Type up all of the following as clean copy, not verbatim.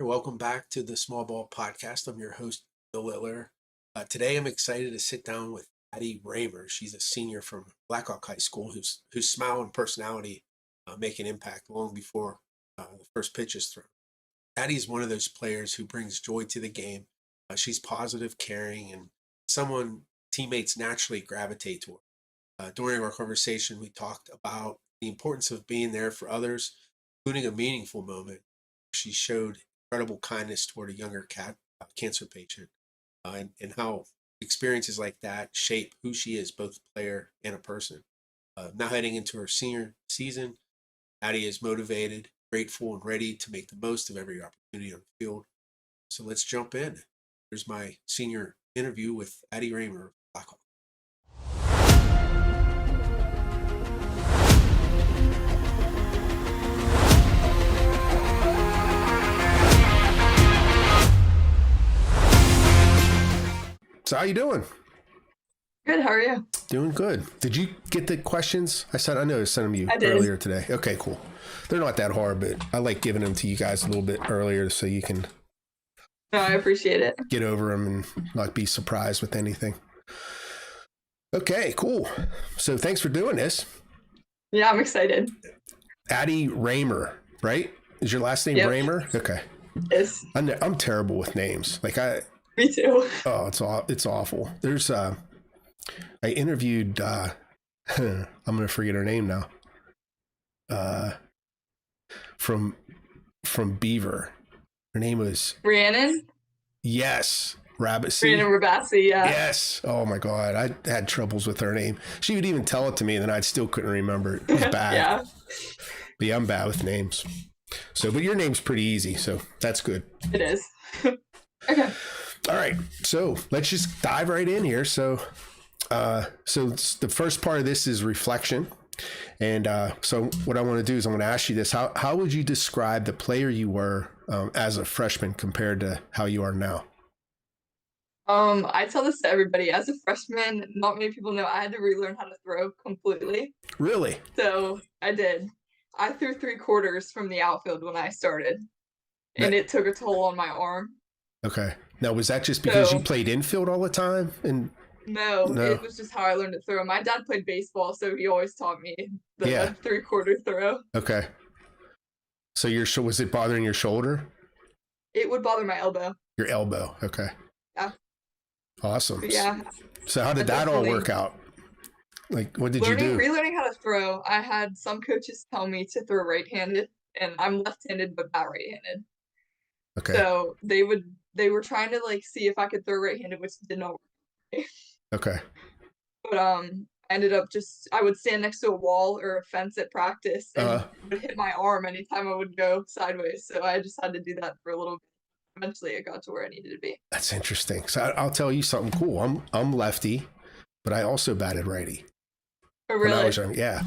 and welcome back to the Small Ball Podcast. I'm your host, Bill Littler. Today, I'm excited to sit down with Addy Ramer. She's a senior from Blackhawk High School whose smile and personality make an impact long before the first pitch is thrown. Addy's one of those players who brings joy to the game. She's positive, caring, and someone teammates naturally gravitate toward. During our conversation, we talked about the importance of being there for others, including a meaningful moment. She showed incredible kindness toward a younger cancer patient, and how experiences like that shape who she is, both a player and a person. Now heading into her senior season, Addy is motivated, grateful, and ready to make the most of every opportunity on the field. So let's jump in. Here's my senior interview with Addy Ramer of Blackhawk. So how you doing? Good. How are you? Doing good. Did you get the questions? I know I sent them you earlier today. Okay, cool. They're not that hard, but I like giving them to you guys a little bit earlier so you can No, I appreciate it. get over them and not be surprised with anything. Okay, cool. So thanks for doing this. Yeah, I'm excited. Addy Ramer, right? Is your last name Ramer? Okay. Yes. I'm terrible with names. Me too. Oh, it's awful. There's I interviewed I'm gonna forget her name now. From Beaver. Her name was Rhiannon? Yes. Rabbitsy. Rhiannon Rabbitsy, yeah. Yes. Oh my God. I had troubles with her name. She would even tell it to me, and then I still couldn't remember it. It was bad. Yeah. But yeah, I'm bad with names. But your name's pretty easy, so that's good. It is. Okay. All right, so let's just dive right in here. So the first part of this is reflection, and so what I want to do is I'm going to ask you this: how would you describe the player you were as a freshman compared to how you are now? I tell this to everybody. As a freshman, not many people know I had to relearn how to throw completely. Really? So I did. I threw 3/4 from the outfield when I started, and it took a toll on my arm. Okay. Now, was that just because you played infield all the time? No, it was just how I learned to throw. My dad played baseball, so he always taught me the 3/4 throw. Okay. So was it bothering your shoulder? It would bother my elbow. Your elbow. Okay. Yeah. Awesome. But yeah. So how did that all work out? What did you do? Relearning how to throw. I had some coaches tell me to throw right-handed, and I'm left-handed but not right-handed. Okay. So they were trying to see if I could throw right-handed, which did not work. Okay. But I ended up I would stand next to a wall or a fence at practice and it would hit my arm anytime I would go sideways. So I just had to do that for a little bit. Eventually it got to where I needed to be. That's interesting. So I'll tell you something cool. I'm lefty, but I also batted righty. Oh, really? When I was young. Yeah.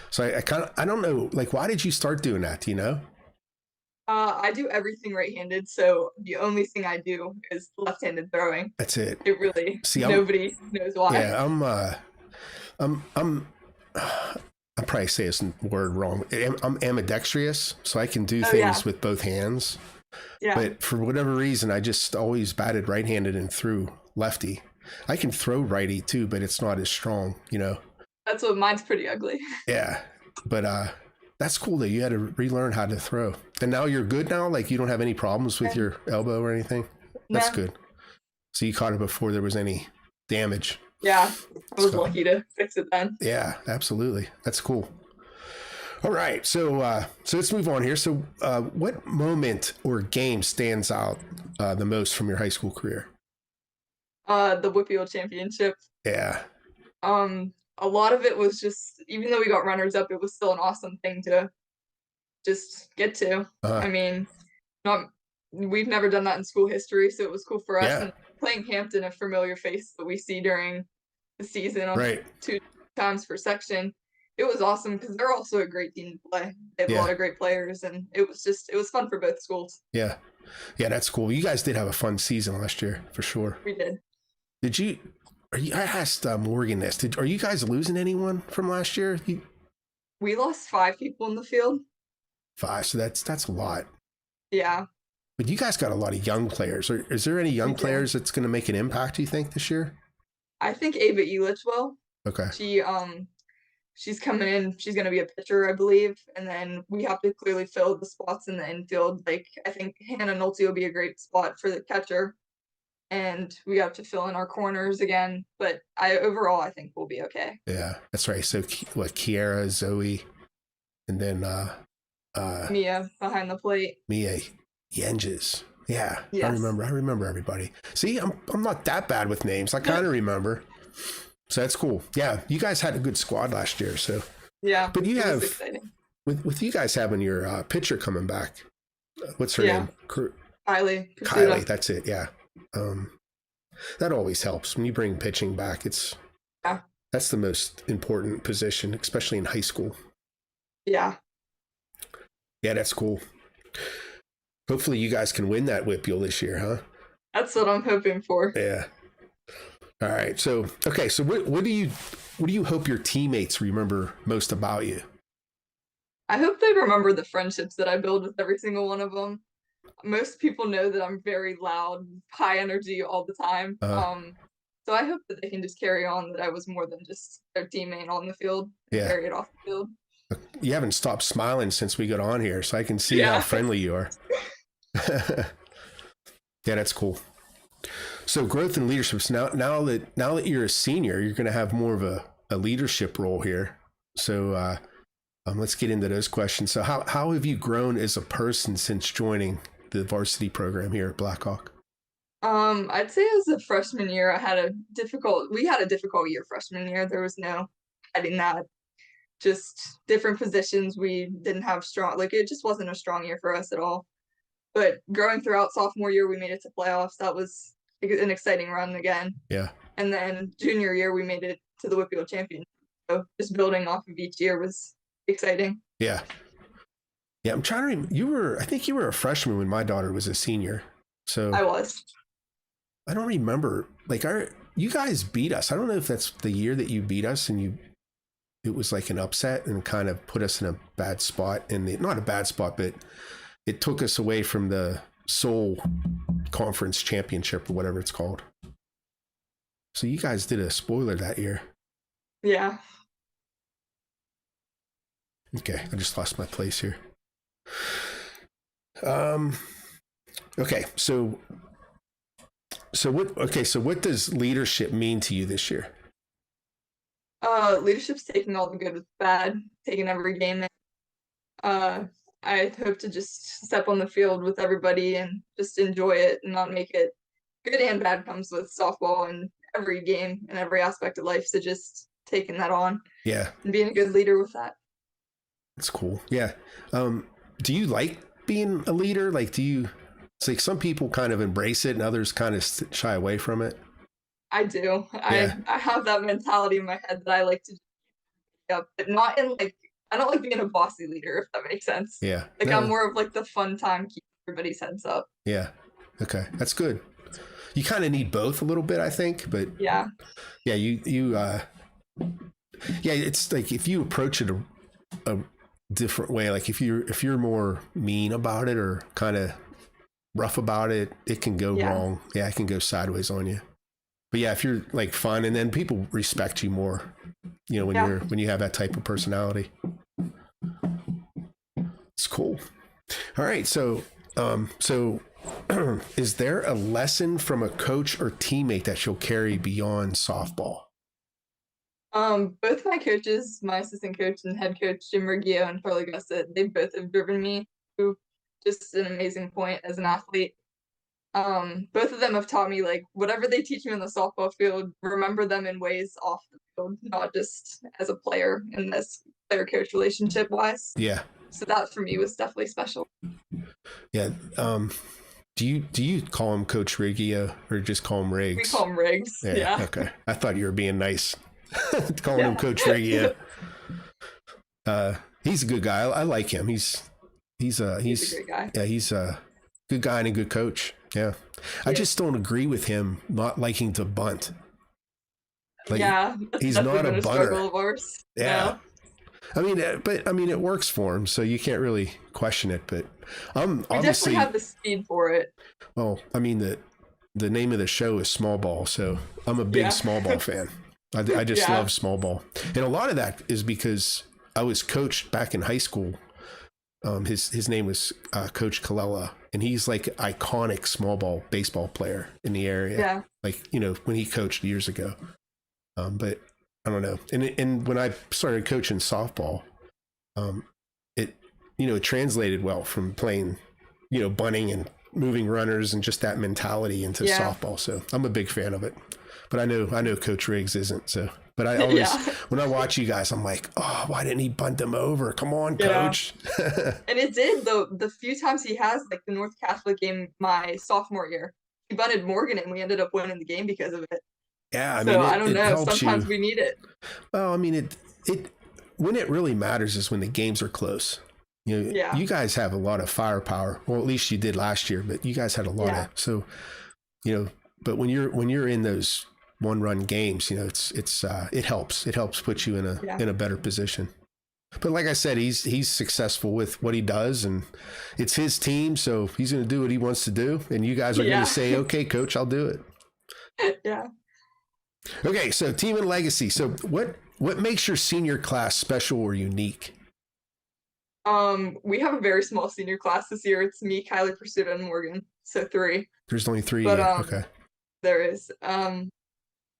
So I don't know, why did you start doing that? Do you know? I do everything right-handed, so the only thing I do is left-handed throwing. That's it. It really, nobody knows why. Yeah, I'm probably say this word wrong. I'm ambidextrous, so I can do things with both hands. Yeah. But for whatever reason, I just always batted right-handed and threw lefty. I can throw righty too, but it's not as strong, That's what mine's pretty ugly. Yeah, but that's cool that you had to relearn how to throw. And now you're good now? You don't have any problems with your elbow or anything? That's good. So you caught it before there was any damage. Yeah, I was lucky to fix it then. Yeah, absolutely. That's cool. All right, so let's move on here. So what moment or game stands out the most from your high school career? The Whitfield Championship. Yeah. A lot of it was just, even though we got runners up, it was still an awesome thing to just get to. I mean, we've never done that in school history, so it was cool for us. Yeah. And playing Hampton, a familiar face that we see during the season on 2 times per section, it was awesome because they're also a great team to play. They have a lot of great players, and it was fun for both schools. Yeah, that's cool. You guys did have a fun season last year, for sure. We did. Did you? I asked Morgan this. Are you guys losing anyone from last year? We lost 5 people in the field. 5, so that's a lot. Yeah. But you guys got a lot of young players. Is there any young We do. players that's going to make an impact, do you think, this year? I think Ava Elitch will. Okay. She's coming in. She's going to be a pitcher, I believe, and then we have to clearly fill the spots in the infield. Like I think Hannah Nolte will be a great spot for the catcher, and we have to fill in our corners again. But overall, I think we'll be okay. Yeah, that's right. So what? Kiara, Zoe, and then Mia behind the plate. Mia Yenges. Yeah, Yes. I remember everybody. See, I'm not that bad with names. I kind of remember. So that's cool. Yeah, you guys had a good squad last year. So Yeah, but you it have was exciting. with you guys having your pitcher coming back. What's her name? Kylie. Kylie. That's it. Yeah. That always helps when you bring pitching back. That's the most important position, especially in high school. Yeah. Yeah, that's cool. Hopefully you guys can win that Whippeal this year, huh? That's what I'm hoping for. Yeah. All right. So, okay. So what do you hope your teammates remember most about you? I hope they remember the friendships that I build with every single one of them. Most people know that I'm very loud, high energy all the time. So I hope that they can just carry on that I was more than just their teammate on the field and carry it off the field. You haven't stopped smiling since we got on here, so I can see how friendly you are. Yeah, that's cool. So growth and leadership. So now that you're a senior, you're going to have more of a leadership role here. So let's get into those questions. So how have you grown as a person since joining the varsity program here at Blackhawk? I'd say as a freshman year, we had a difficult year freshman year. There was no hiding that. Just different positions. We didn't have it just wasn't a strong year for us at all. But growing throughout sophomore year, we made it to playoffs. That was an exciting run again. Yeah. And then junior year, we made it to the Whippeal Championship. So just building off of each year was exciting. Yeah. Yeah, I'm trying to remember. I think you were a freshman when my daughter was a senior. So I was. I don't remember. You guys beat us. I don't know if that's the year that you beat us and it was like an upset and kind of put us in a bad spot. Not a bad spot, but it took us away from the Seoul Conference Championship or whatever it's called. So you guys did a spoiler that year. Yeah. Okay, I just lost my place here. Okay, so what does leadership mean to you this year? Leadership's taking all the good with the bad, taking every game in. I hope to just step on the field with everybody and just enjoy it and not make it. Good and bad comes with softball and every game and every aspect of life. So just taking that on. Yeah. And being a good leader with that. That's cool. Yeah. Do you like being a leader? It's like some people kind of embrace it and others kind of shy away from it. I do. Yeah. I have that mentality in my head that I like to but not in I don't like being a bossy leader, if that makes sense. Yeah. I'm more of the fun time, keep everybody's heads up. Yeah. Okay. That's good. You kind of need both a little bit, I think, but yeah, it's like if you approach it a different way, like if you're more mean about it or kind of rough about it, it can go wrong. Yeah. It can go sideways on you. But yeah, if you're fun, and then people respect you more, when you have that type of personality. It's cool. All right. So is there a lesson from a coach or teammate that you'll carry beyond softball? Both my coaches, my assistant coach and head coach, Jim Riggio and Charlie Gussett, they both have driven me to just an amazing point as an athlete. Both of them have taught me whatever they teach me on the softball field, remember them in ways off the field, not just as a player in this player coach relationship wise. Yeah. So that for me was definitely special. Yeah. Do you call him Coach Riggio or just call him Riggs? We call him Riggs. Yeah. Okay. I thought you were being nice. Calling him Coach Riggio. He's a good guy. I like him. He's a great guy. Yeah, he's a good guy and a good coach. Yeah. I just don't agree with him not liking to bunt. He's not a bunter. Of ours. Yeah. I mean, but I mean, it works for him, so you can't really question it. But I'm We definitely obviously, have the speed for it. well, I mean, the name of the show is Small Ball, so I'm a big Yeah. small ball fan. I just Yeah. love small ball, and a lot of that is because I was coached back in high school. His name was Coach Colella, and he's like an iconic small ball baseball player in the area. Yeah. Like, you know, when he coached years ago. But I don't know. And when I started coaching softball, it, you know, it translated well from playing, you know, bunting and moving runners and just that mentality into softball. So I'm a big fan of it. But I know Coach Riggs isn't. So, but I always, when I watch you guys, I'm like, oh, why didn't he bunt them over? Come on, Coach. And it did, though. The few times he has, like the North Catholic game my sophomore year, he bunted Morgan and we ended up winning the game because of it. Yeah, I So mean, I don't it know. helps Sometimes you. we need it. Well, I mean, it when it really matters is when the games are close. You know, you guys have a lot of firepower. Well, at least you did last year, but you guys had a lot of, so, you know, but when you're in those one-run games, you know, it helps put you in a better position. But like I said, he's successful with what he does, and it's his team, so he's going to do what he wants to do, and you guys are going to say, okay, Coach, I'll do it. Yeah. Okay, so team and legacy. So what makes your senior class special or unique? We have a very small senior class this year. It's me, Kylie Pursuit, and Morgan. So 3. There's only 3. But Okay. there is.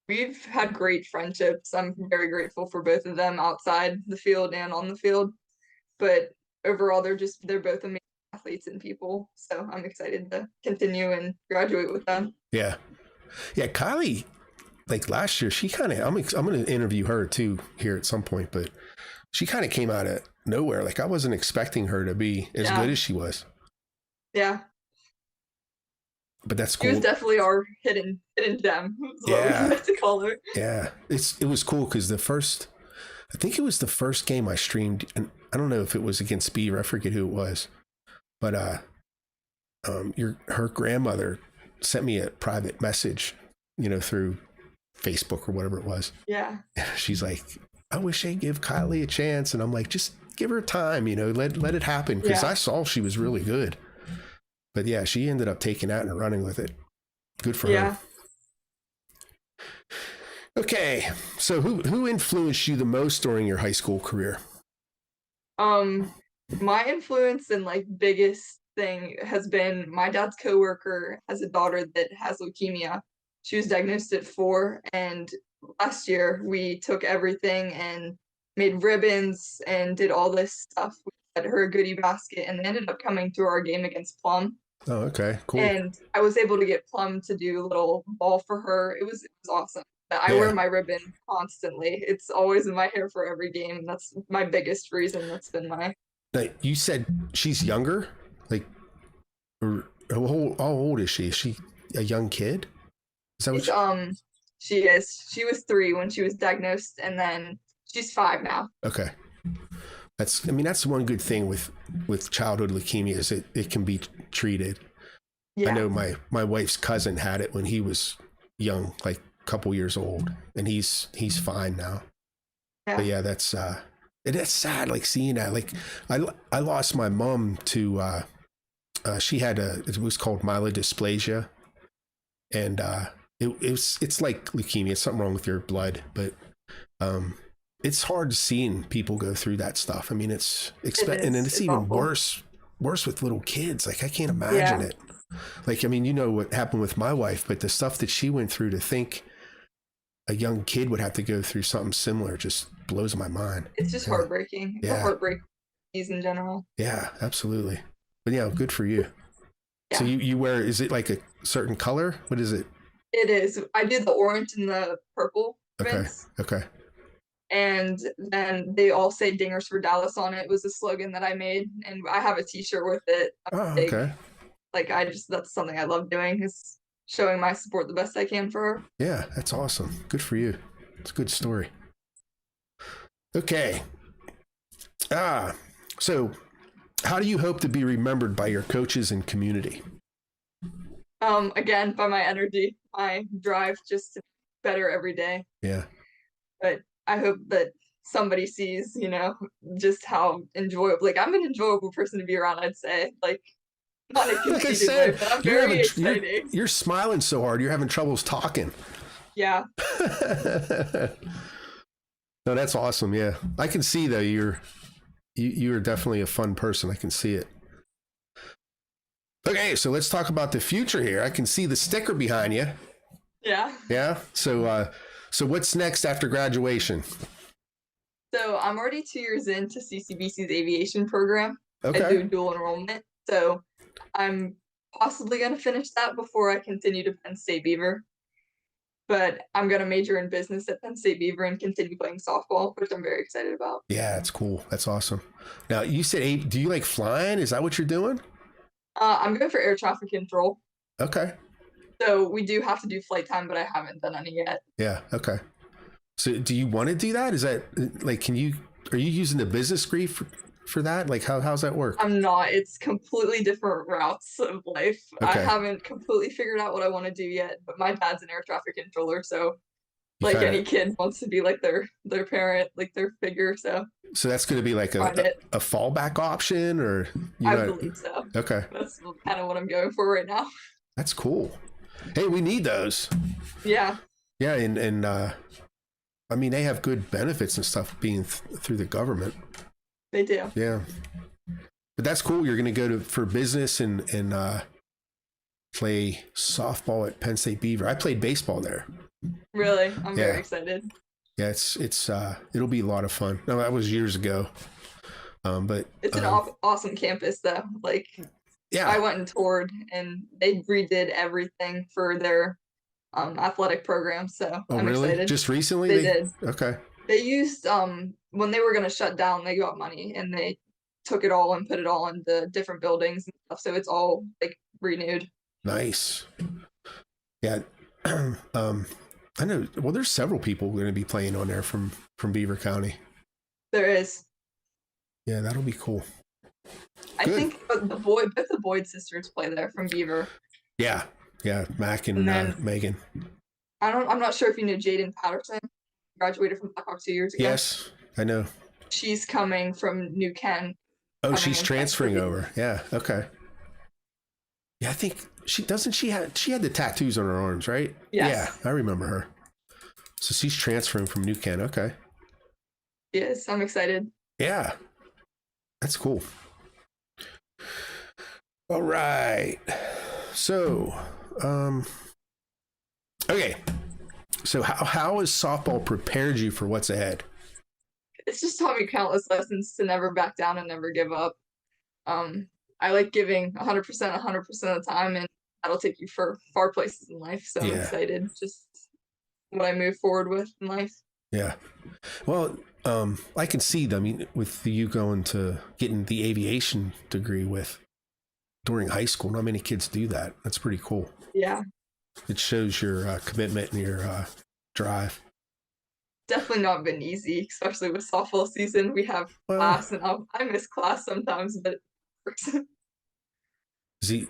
We've had great friendships. I'm very grateful for both of them outside the field and on the field. But overall, they're both amazing athletes and people. So I'm excited to continue and graduate with them. Yeah. Yeah, Kylie, like last year, she kind of, I'm going to interview her too here at some point, but she kind of came out of nowhere. Like I wasn't expecting her to be as good as she was. Yeah. But that's cool. She was definitely our hidden gem. Is what we like to call her. Yeah. It was cool because I think it was the first game I streamed, and I don't know if it was against Beaver. I forget who it was, but her grandmother sent me a private message, you know, through Facebook or whatever it was. Yeah. She's like, I wish they'd give Kylie a chance. And I'm like, just give her time, you know, let it happen. Because I saw she was really good. But yeah, she ended up taking that and running with it. Good for her. Okay. So who influenced you the most during your high school career? My influence and like biggest thing has been my dad's coworker has a daughter that has leukemia. She was diagnosed at 4, and last year we took everything and made ribbons and did all this stuff. We had her a goodie basket, and they ended up coming to our game against Plum. Oh, okay, cool. And I was able to get Plum to do a little ball for her. It was awesome. I wear my ribbon constantly. It's always in my hair for every game. That's my biggest reason. That's been my. Now, you said she's younger, like, or how old is she? Is she a young kid? Is that what she is. She was 3 when she was diagnosed, and then she's 5 now. Okay. That's one good thing with childhood leukemia is it can be treated. Yeah. I know my wife's cousin had it when he was young, like a couple years old, and he's fine now. Yeah. But yeah, that's sad, like seeing that. Like I lost my mom to she had it was called myelodysplasia, and it's like leukemia. It's something wrong with your blood, but it's hard seeing people go through that stuff. I mean, it's even awful. worse with little kids. Like I can't imagine it. Like, I mean, you know what happened with my wife, but the stuff that she went through, to think a young kid would have to go through something similar just blows my mind. It's just heartbreaking. It's a heartbreak in general. Yeah, absolutely. But yeah, good for you. Yeah. So you wear, is it like a certain color? What is it? It is. I did the orange and the purple. Okay. And then they all say Dingers for Dallas on it. It was a slogan that I made, and I have a t-shirt with it. Okay. Like that's something I love doing, is showing my support the best I can for her. Yeah, that's awesome. Good for you. It's a good story. Okay. So how do you hope to be remembered by your coaches and community? Again, by my energy, my drive, just to be better every day. Yeah. But I hope that somebody sees, just how enjoyable. Like, I'm an enjoyable person to be around, I'd say. Like, not in a Like I conceited way, said, but I'm very exciting. you're smiling so hard, you're having troubles talking. Yeah. No, that's awesome. Yeah, I can see though you're definitely a fun person. I can see it. Okay, so let's talk about the future here. I can see the sticker behind you. Yeah. Yeah. So what's next after graduation? So I'm already 2 years into CCBC's aviation program. Okay. I do dual enrollment. So I'm possibly going to finish that before I continue to Penn State Beaver. But I'm going to major in business at Penn State Beaver and continue playing softball, which I'm very excited about. Yeah, it's cool. That's awesome. Now, you said, do you like flying? Is that what you're doing? I'm going for air traffic control. Okay. So we do have to do flight time, but I haven't done any yet. Yeah. Okay. So do you want to do that? Is that like, are you using the business degree for that? Like, how's that work? I'm not. It's completely different routes of life. Okay. I haven't completely figured out what I want to do yet, but my dad's an air traffic controller, so any kid wants to be like their parent, like their figure. So that's going to be like a fallback option, or I believe so. Okay. That's kind of what I'm going for right now. That's cool. Hey, we need those. Yeah. Yeah, and I mean, they have good benefits and stuff being through the government. They do. Yeah. But that's cool. You're going to go for business and play softball at Penn State Beaver. I played baseball there. Really? I'm very excited. Yeah, it's it'll be a lot of fun. No, that was years ago. But it's an awesome campus though. Like, yeah, I went and toured and they redid everything for their athletic program. So I'm excited. Just recently? They did. Okay. They used when they were going to shut down, they got money and they took it all and put it all into different buildings and stuff. So it's all like renewed. Nice. Yeah. I know. Well, there's several people going to be playing on there from Beaver County. There is. Yeah, that'll be cool. I think both the Boyd sisters play there from Beaver. Yeah. Mac and Megan. I'm not sure if you knew Jaden Patterson. Graduated from Blackhawk 2 years ago. Yes, I know. She's coming from New Ken. Oh, she's transferring over. Yeah. Okay. Yeah, I think she had the tattoos on her arms, right? Yes. Yeah, I remember her. So she's transferring from New Ken. Okay. Yes, I'm excited. Yeah. That's cool. All right. So, okay. So how has softball prepared you for what's ahead? It's just taught me countless lessons to never back down and never give up. I like giving 100% 100% of the time, and that'll take you for far places in life. So I'm excited just what I move forward with in life. Yeah. Well, I can see them. I mean, with you getting the aviation degree during high school, not many kids do that. That's pretty cool. Yeah. It shows your commitment and your drive. Definitely not been easy, especially with softball season. We have class, and I miss class sometimes, but it works.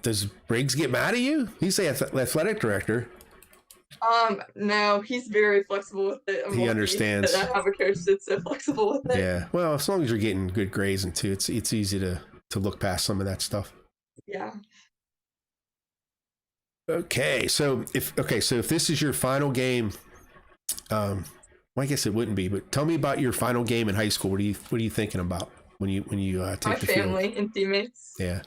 Does Briggs get mad at you? He's the athletic director. No, he's very flexible with it. He understands. I have a coach that's so flexible with it. Yeah. Well, as long as you're getting good grades and too, it's easy to look past some of that stuff. Yeah. Okay. So if this is your final game, well, I guess it wouldn't be, but tell me about your final game in high school. What are you thinking about when you take my the field? My family and teammates. Yeah.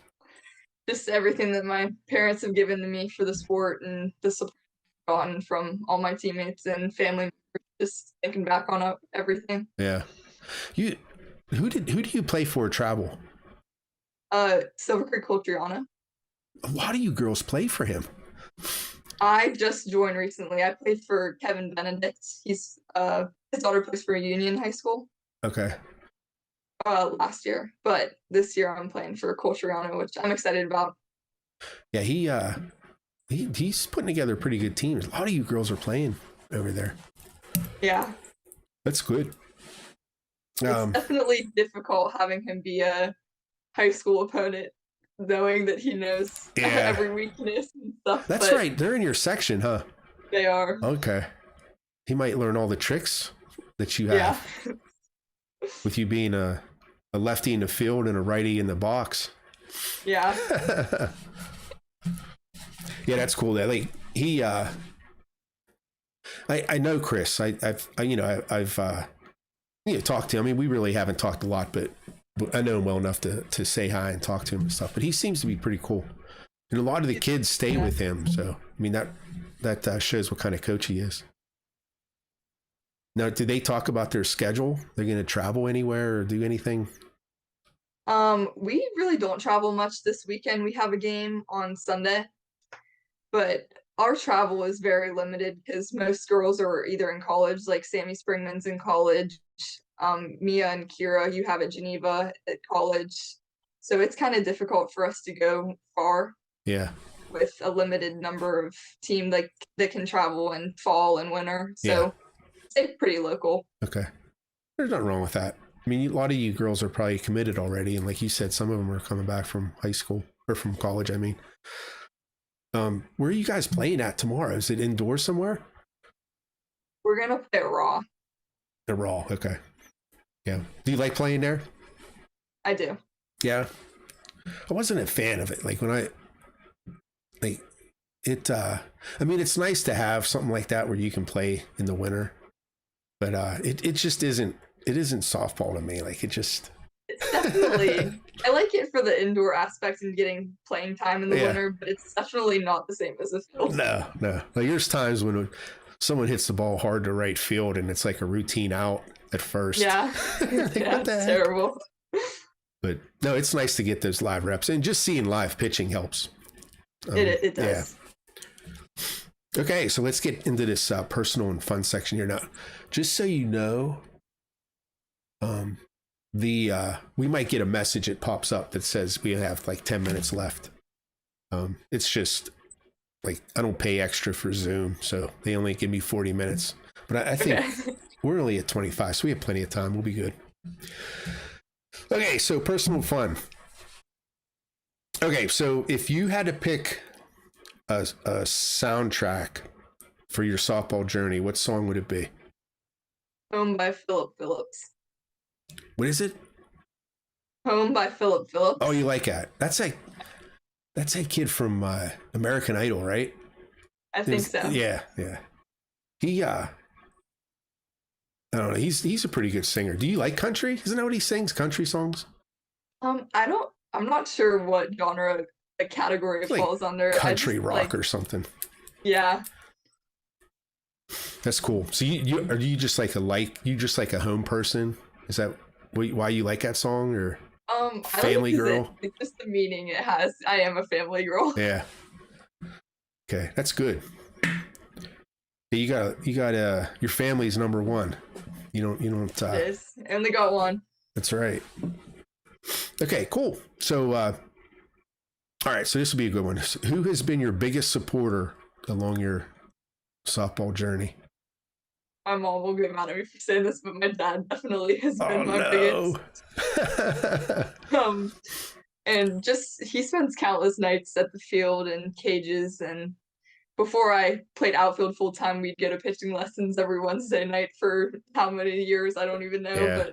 Just everything that my parents have given to me for the sport and the support I've gotten from all my teammates and family members. Just thinking back on everything. Yeah. Who do you play for travel? Silver Creek Coltriana. A lot of you girls play for him. I just joined recently. I played for Kevin Benedict. He's his daughter plays for Union High School. Okay. Last year, but this year I'm playing for Coltriana, which I'm excited about. Yeah, he's putting together a pretty good team. A lot of you girls are playing over there. Yeah. That's good. It's definitely difficult having him be a high school opponent, knowing that he knows every weakness and stuff. That's right. They're in your section, huh? They are. Okay. He might learn all the tricks that you have. Yeah. with you being a lefty in the field and a righty in the box. Yeah. Yeah, that's cool. That like he, I know Chris. I've talked to him. I mean, we really haven't talked a lot, but I know him well enough to say hi and talk to him and stuff. But he seems to be pretty cool, and a lot of the kids stay with him. So I mean that shows what kind of coach he is. Now, do they talk about their schedule? They're going to travel anywhere or do anything? We really don't travel much this weekend. We have a game on Sunday, but our travel is very limited because most girls are either in college, like Sammy Springman's in college. Mia and Kira, you have at Geneva at college. So it's kind of difficult for us to go far. Yeah. With a limited number of team that can travel in fall and winter. So stay pretty local. Okay. There's nothing wrong with that. I mean, a lot of you girls are probably committed already. And like you said, some of them are coming back from high school or from college, I mean. Where are you guys playing at tomorrow? Is it indoors somewhere? We're going to play at Raw. The Raw, okay. Yeah. Do you like playing there? I do. Yeah. I wasn't a fan of it. Like when I mean, it's nice to have something like that where you can play in the winter, but it just isn't softball to me. Like it's definitely, I like it for the indoor aspect and getting playing time in the winter, but it's definitely not the same as a field. No. Like there's times when someone hits the ball hard to right field and it's like a routine out at first. Yeah. Like, yeah, it's terrible. But no, it's nice to get those live reps, and just seeing live pitching helps. It does. Yeah. Okay, so let's get into this personal and fun section here now. Just so you know, we might get a message that pops up that says we have like 10 minutes left. It's just like I don't pay extra for Zoom, so they only give me 40 minutes. But I think we're only at 25, so we have plenty of time. We'll be good. Okay, so personal fun. Okay, so if you had to pick a soundtrack for your softball journey, what song would it be? Home by Philip Phillips. What is it? Home by Philip Phillips. Oh, you like that? That's a kid from American Idol, right? I think so. Yeah. He I don't know. He's a pretty good singer. Do you like country? Isn't that what he sings? Country songs? I'm not sure what genre, the category it falls under. Country rock or something. Yeah. That's cool. So you just like a home person? Is that why you like that song, or family girl? It's just the meaning it has. I am a family girl. Yeah. Okay, that's good. You got your family's number one. You don't. It is. I only got one. That's right. Okay, cool. So, all right. So this will be a good one. Who has been your biggest supporter along your softball journey? My mom will get mad at me for saying this, but my dad definitely has been my biggest. And just he spends countless nights at the field and cages, and before I played outfield full time, we'd go to pitching lessons every Wednesday night for how many years I don't even know, but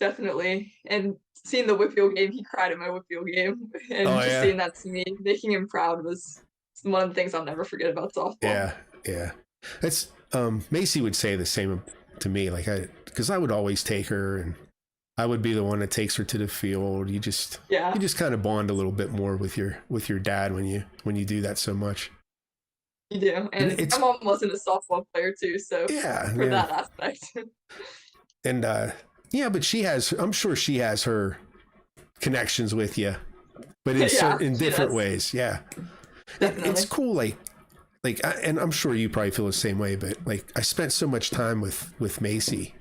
definitely. And seeing the Whitfield game, he cried at my Whitfield game, and seeing that to me, making him proud was one of the things I'll never forget about softball. Yeah. That's Macy would say the same to me, like because I would always take her, and I would be the one that takes her to the field. You just kind of bond a little bit more with your dad when you do that so much. You do, and my mom wasn't a softball player too, so for that aspect. And but I'm sure she has her connections with you, but in different ways. Yeah, it's cool. And I'm sure you probably feel the same way, but like I spent so much time with Macy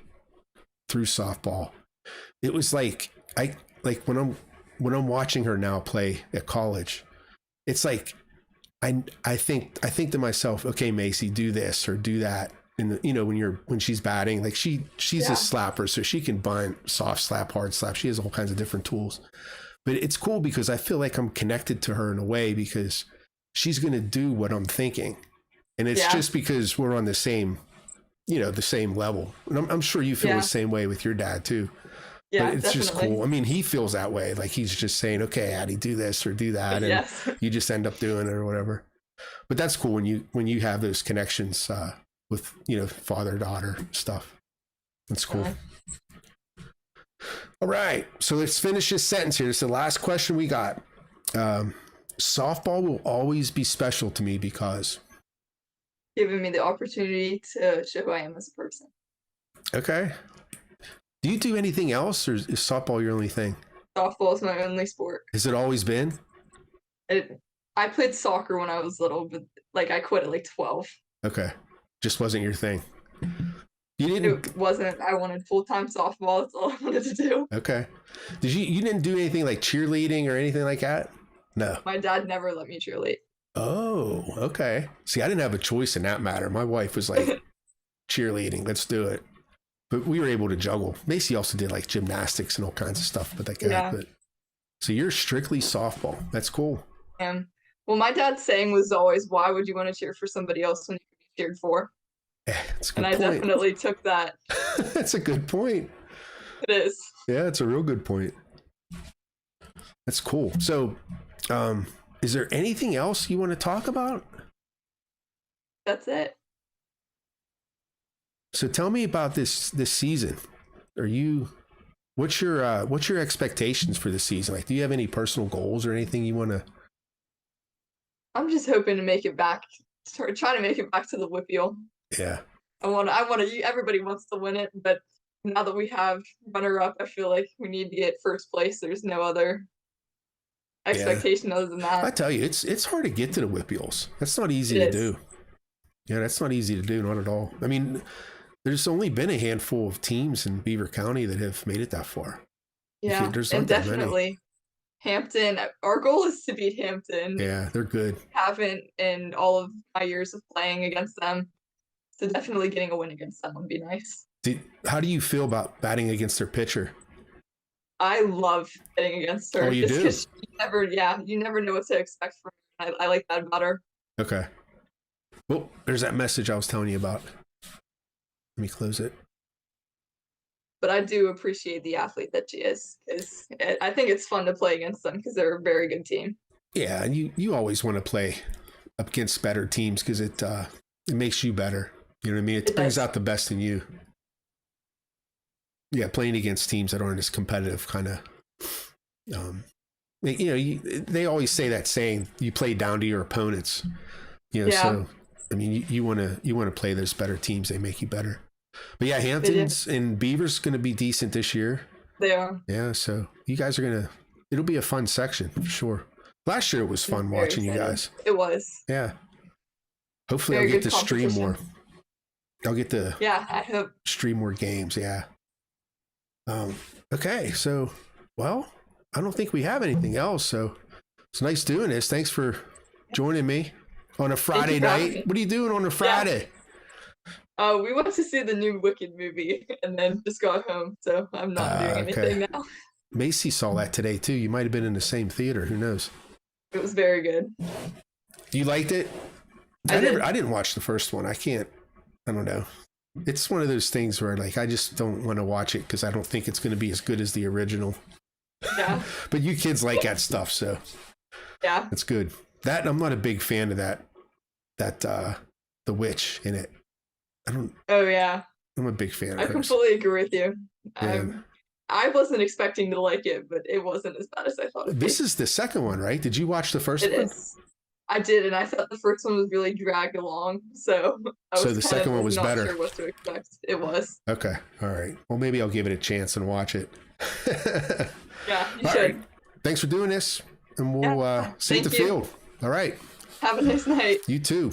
through softball. It was like when I'm watching her now play at college, it's like I think to myself, okay, Macy, do this or do that. And when she's batting, like she's a slapper, so she can bunt, soft slap, hard slap. She has all kinds of different tools. But it's cool because I feel like I'm connected to her in a way because she's going to do what I'm thinking. And it's just because we're on the same the same level. And I'm sure you feel the same way with your dad too. Yeah, but it's definitely. just cool. I mean, he feels that way. Like he's just saying, okay, Addy, do this or do that. And you just end up doing it or whatever. But that's cool when you have those connections with, father, daughter stuff. That's cool. All right. So let's finish this sentence here. This is the last question we got. Softball will always be special to me because giving me the opportunity to show who I am as a person. Okay. Do you do anything else, or is softball your only thing? Softball is my only sport. Has it always been? I played soccer when I was little, but I quit at 12. Okay. Just wasn't your thing. You didn't. It wasn't. I wanted full-time softball. That's all I wanted to do. Okay. You didn't do anything like cheerleading or anything like that? No. My dad never let me cheerlead. Oh, okay. See, I didn't have a choice in that matter. My wife was like, cheerleading, let's do it. But we were able to juggle. Macy also did like gymnastics and all kinds of stuff. But so you're strictly softball. That's cool. Well, my dad's saying was always, why would you want to cheer for somebody else when you could be cheered for? That's a good point. point. Definitely took that. That's a good point. It is. Yeah, it's a real good point. That's cool. So, is there anything else you want to talk about? That's it. So tell me about this season. What's your expectations for the season? Like, do you have any personal goals or anything you want to? I'm just hoping to make it back. Try to make it back to the Whippeal. Yeah. I want to. Everybody wants to win it, but now that we have runner-up, I feel like we need to get first place. There's no other expectation other than that. I tell you, it's hard to get to the Whippeals. That's not easy to do. Yeah, that's not easy to do, not at all. I mean, there's only been a handful of teams in Beaver County that have made it that far. Yeah, and definitely Hampton. Our goal is to beat Hampton. Yeah, they're good. Haven't in all of my years of playing against them. So definitely getting a win against them would be nice. How do you feel about batting against their pitcher? I love betting against her. Oh, you do? You never know what to expect from her. I like that about her. Okay. Well, there's that message I was telling you about. Let me close it. But I do appreciate the athlete that she is, because I think it's fun to play against them because they're a very good team. Yeah, and you always want to play up against better teams because it makes you better. You know what I mean? It brings out the best in you. Yeah, playing against teams that aren't as competitive, kind of. They always say that saying, "You play down to your opponents." So I mean, you want to play those better teams. They make you better. But yeah, Hampton's and Beaver's going to be decent this year. They are. Yeah, so you guys are it'll be a fun section for sure. Last year it was fun watching you guys. It was. Yeah. Hopefully I'll get to stream more. I'll get to I hope stream more games. Yeah. Okay, so I don't think we have anything else. So it's nice doing this. Thanks for joining me on a Friday night. What are you doing on a Friday? We went to see the new Wicked movie and then just got home. So I'm not doing anything now. Macy saw that today too. You might have been in the same theater. Who knows? It was very good. You liked it? I didn't watch the first one. I don't know. It's one of those things where I just don't want to watch it because I don't think it's going to be as good as the original. Yeah. But you kids like that stuff, so yeah, it's good. That I'm not a big fan of that the witch in it. Oh yeah. I'm a big fan of I hers. completely agree with you. Yeah. I wasn't expecting to like it, but it wasn't as bad as I thought. This is the second one, right? Did you watch the first one? It is. I did, and I thought the first one was really dragged along. So the second one was not better. Sure what to expect. It was. Okay. All right. Well, maybe I'll give it a chance and watch it. Yeah, you should. Right. Thanks for doing this, and we'll see you at the field. All right. Have a nice night. You too.